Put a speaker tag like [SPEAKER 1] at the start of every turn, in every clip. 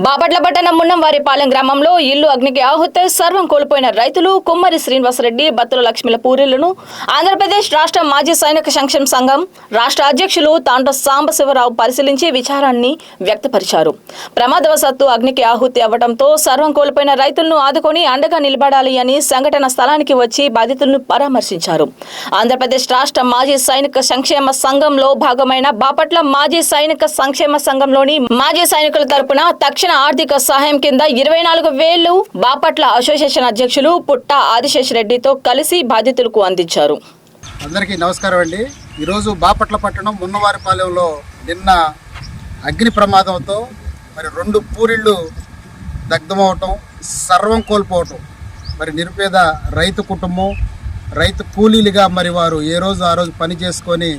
[SPEAKER 1] బాపట్ల పట్టణం మున్నంవారిపాలెం గ్రామంలో ఇల్లు అగ్నికి ఆహుతి సర్వం కోల్పోయిన రైతులు కుమ్మరి శ్రీనివాసరెడ్డి బత్తుల లక్ష్మిల పూరిళ్లను ఆంధ్రప్రదేశ్ రాష్ట్ర మాజీ సైనిక సంక్షేమ సంఘం రాష్ట్ర అధ్యక్షులు తాంట సాంబశివరావు పరిశీలించి విచారాన్ని వ్యక్తపరిచారు. ప్రమాదవశాత్తు అగ్నికి ఆహుతి అవ్వడంతో సర్వం కోల్పోయిన రైతులను ఆదుకొని అండగా నిలబడాలి అని సంఘటన స్థలానికి వచ్చి బాధితులను పరామర్శించారు. ఆంధ్రప్రదేశ్ రాష్ట్ర మాజీ సైనిక సంక్షేమ సంఘంలో భాగమైన బాపట్ల మాజీ సైనిక సంక్షేమ సంఘంలోని మాజీ సైనికుల తరపున తక్షణ ఆర్థిక సహాయం కింద 24,000 బాపట్ల అసోసియేషన్ అధ్యక్షులు పుట్ట ఆదిశేషరెడ్డితో కలిసి బాధితులకు అందించారు.
[SPEAKER 2] అందరికీ నమస్కారం అండి. ఈరోజు బాపట్ల పట్టణం మున్నవారిపాలెంలో నిన్న అగ్ని ప్రమాదంతో మరి 2 పూరిళ్ళు దగ్ధమవటం, సర్వం కోల్పోవటం, మరి నిరుపేద రైతు కుటుంబం, రైతు కూలీలుగా మరి వారు ఏ రోజు ఆ రోజు పని చేసుకొని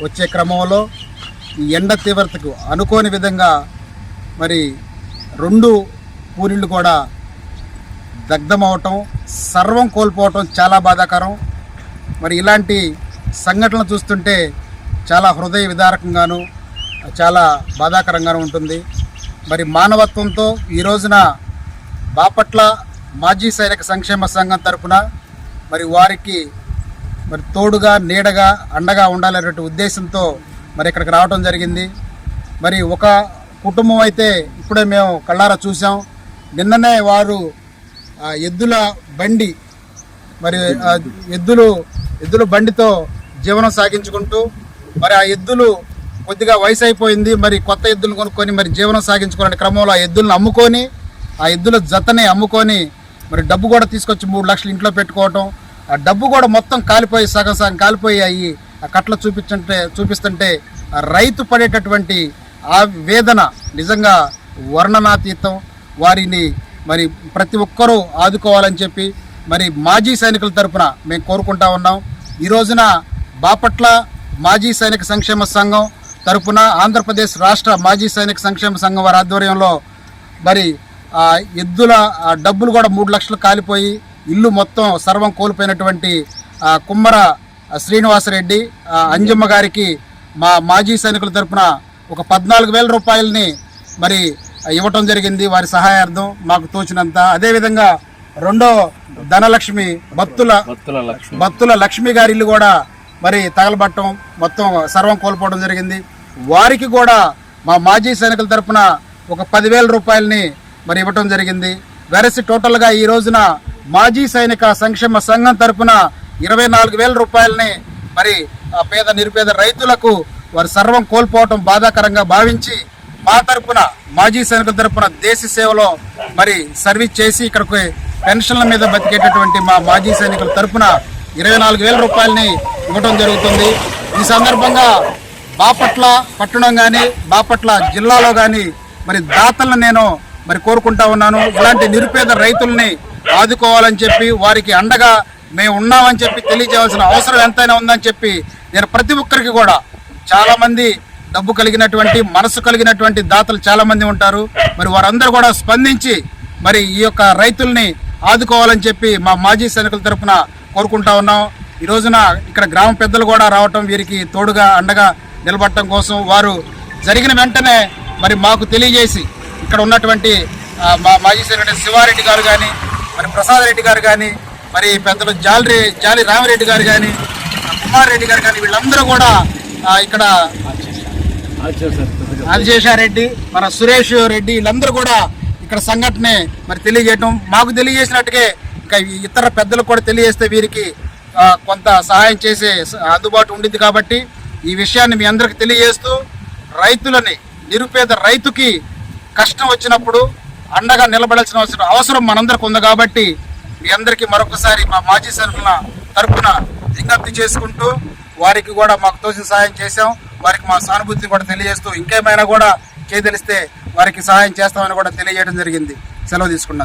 [SPEAKER 2] వచ్చే క్రమంలో ఈ ఎండ తీవ్రతకు అనుకోని విధంగా మరి 2 పూరిళ్ళు కూడా దగ్ధమవటం, సర్వం కోల్పోవటం చాలా బాధాకరం. మరి ఇలాంటి సంఘటనలు చూస్తుంటే చాలా హృదయ విదారకంగాను చాలా బాధాకరంగాను ఉంటుంది. మరి మానవత్వంతో ఈ రోజున బాపట్ల మాజీ సైనిక సంక్షేమ సంఘం తరపున మరి వారికి మరి తోడుగా నీడగా అండగా ఉండాలనే ఉద్దేశంతో మరి ఇక్కడికి రావడం జరిగింది. మరి ఒక కుటుంబం అయితే ఇప్పుడే మేము కళ్ళారా చూసాం. నిన్ననే వారు ఎద్దుల బండి మరి ఎద్దుల బండితో జీవనం సాగించుకుంటూ మరి ఆ ఎద్దులు కొద్దిగా వయసు అయిపోయింది, మరి కొత్త ఎద్దులు కొనుక్కొని మరి జీవనం సాగించుకునే క్రమంలో ఆ ఎద్దులను అమ్ముకొని ఆ ఎద్దుల జతని అమ్ముకొని మరి డబ్బు కూడా తీసుకొచ్చి 3 లక్షలు ఇంట్లో పెట్టుకోవటం, ఆ డబ్బు కూడా మొత్తం కాలిపోయి సగం కాలిపోయి అయ్యి ఆ కట్ల చూపిస్తుంటే ఆ రైతు పడేటటువంటి ఆ వేదన నిజంగా వర్ణనాతీతం. వారిని మరి ప్రతి ఒక్కరూ ఆదుకోవాలని చెప్పి మరి మాజీ సైనికుల తరపున మేము కోరుకుంటా ఉన్నాం. ఈ రోజున బాపట్ల మాజీ సైనిక సంక్షేమ సంఘం తరపున ఆంధ్రప్రదేశ్ రాష్ట్ర మాజీ సైనిక సంక్షేమ సంఘం వారి ఆధ్వర్యంలో మరి ఎద్దుల డబ్బులు కూడా 3 లక్షలు కాలిపోయి ఇల్లు మొత్తం సర్వం కోల్పోయినటువంటి కుమ్మర శ్రీనివాసరెడ్డి అంజమ్మ గారికి మా మాజీ సైనికుల తరపున ఒక 14,000 రూపాయలని మరి ఇవ్వటం జరిగింది వారి సహాయార్థం మాకు తోచినంత. అదేవిధంగా రెండో ధనలక్ష్మి బత్తుల లక్ష్మి గారి ఇల్లు కూడా మరి తగలబట్టడం, మొత్తం సర్వం కోల్పోవడం జరిగింది. వారికి కూడా మా మాజీ సైనికుల తరపున ఒక 10,000 రూపాయలని మరి ఇవ్వటం జరిగింది. వెరసి టోటల్గా ఈ రోజున మాజీ సైనిక సంక్షేమ సంఘం తరపున 24,000 రూపాయలని మరి పేద నిరుపేద రైతులకు వారు సర్వం కోల్పోవటం బాధాకరంగా భావించి మా తరపున మాజీ సైనికుల తరపున దేశ సేవలో మరి సర్వీస్ చేసి ఇక్కడికి పెన్షన్ల మీద బతికేటటువంటి మా మాజీ సైనికుల తరపున 24,000 రూపాయలని ఇవ్వటం జరుగుతుంది. ఈ సందర్భంగా బాపట్ల పట్టణం కానీ బాపట్ల జిల్లాలో కానీ మరి దాతలను నేను మరి కోరుకుంటా ఉన్నాను. ఇలాంటి నిరుపేద రైతుల్ని ఆదుకోవాలని చెప్పి వారికి అండగా మేము ఉన్నామని చెప్పి తెలియజేయాల్సిన అవసరం ఎంతైనా ఉందని చెప్పి నేను ప్రతి ఒక్కరికి కూడా, చాలామంది డబ్బు కలిగినటువంటి మనసు కలిగినటువంటి దాతలు చాలామంది ఉంటారు, మరి వారందరూ కూడా స్పందించి మరి ఈ యొక్క రైతుల్ని ఆదుకోవాలని చెప్పి మా మాజీ సైనికుల తరపున కోరుకుంటా ఉన్నాం. ఈ రోజున ఇక్కడ గ్రామ పెద్దలు కూడా రావటం, వీరికి తోడుగా అండగా నిలబడటం కోసం వారు జరిగిన వెంటనే మరి మాకు తెలియజేసి ఇక్కడ ఉన్నటువంటి మా మాజీ సైనికుడు శివారెడ్డి గారు కానీ, మరి ప్రసాద్ రెడ్డి గారు కానీ, మరి పెద్దలు జాలి రామిరెడ్డి గారు కానీ, కుమార్ రెడ్డి గారు కానీ, వీళ్ళందరూ కూడా ఇక్కడ ఆదిశేషారెడ్డి, మన సురేష్ రెడ్డి, వీళ్ళందరూ కూడా ఇక్కడ సంఘటనే మరి తెలియజేయటం, మాకు తెలియజేసినట్టుగా ఇంకా ఇతర పెద్దలకు కూడా తెలియజేస్తే వీరికి కొంత సహాయం చేసే అందుబాటు ఉండింది. కాబట్టి ఈ విషయాన్ని మీ అందరికి తెలియజేస్తూ రైతులని, నిరుపేద రైతుకి కష్టం వచ్చినప్పుడు అండగా నిలబడాల్సిన అవసరం మనందరికి ఉంది. కాబట్టి మీ అందరికీ మరొకసారి మా మాజీ సైనికుల తరపున విజ్ఞప్తి చేసుకుంటూ వారికి కూడా మాకు తోచిన సహాయం చేశాం. వారికి మా సానుభూతిని కూడా తెలియజేస్తూ ఇంకేమైనా కూడా చేయదలిస్తే వారికి సహాయం చేస్తామని కూడా తెలియజేయడం జరిగింది. సెలవు తీసుకున్నాను.